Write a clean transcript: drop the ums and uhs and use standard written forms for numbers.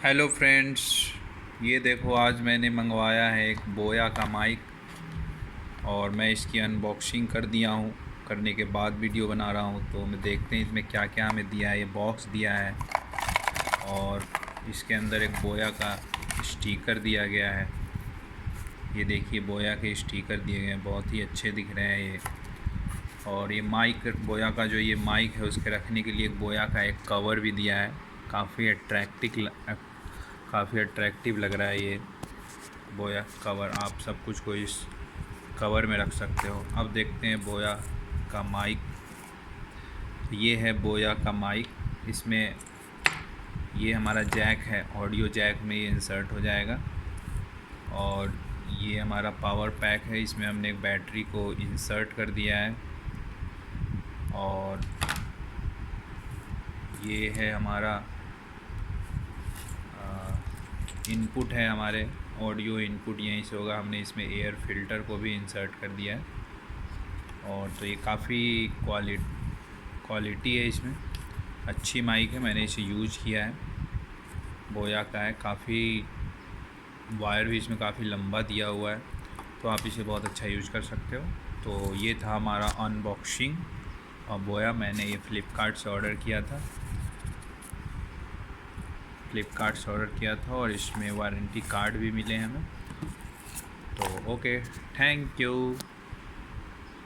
Hello friends, ये देखो आज मैंने मंगवाया है एक बोया का माइक और मैं इसकी अनबॉक्सिंग कर दिया हूँ। करने के बाद वीडियो बना रहा हूँ, तो मैं देखते हैं इसमें क्या क्या हमें दिया है। ये बॉक्स दिया है और इसके अंदर एक बोया का स्टिकर दिया गया है। ये देखिए बोया के स्टिकर दिए गए हैं, बहुत ही अच्छे दिख रहे हैं ये। और ये माइक बोया का जो ये माइक है उसके रखने के लिए एक बोया का एक कवर भी दिया है। काफ़ी अट्रैक्टिव लग रहा है ये बोया कवर। आप सब कुछ को इस कवर में रख सकते हो। अब देखते हैं बोया का माइक। ये है बोया का माइक। इसमें ये हमारा जैक है, ऑडियो जैक में ये इंसर्ट हो जाएगा। और ये हमारा पावर पैक है, इसमें हमने एक बैटरी को इंसर्ट कर दिया है। और ये है हमारा इनपुट है, हमारे ऑडियो इनपुट यहीं से होगा। हमने इसमें एयर फिल्टर को भी इंसर्ट कर दिया है। और तो ये काफ़ी क्वालिटी है इसमें, अच्छी माइक है। मैंने इसे यूज़ किया है, बोया का है। काफ़ी वायर भी इसमें काफ़ी लंबा दिया हुआ है, तो आप इसे बहुत अच्छा यूज़ कर सकते हो। तो ये था हमारा अनबॉक्सिंग। और बोया मैंने ये फ़्लिपकार्ट से ऑर्डर किया था। और इसमें वारंटी कार्ड भी मिले हैं हमें। तो ओके, थैंक यू।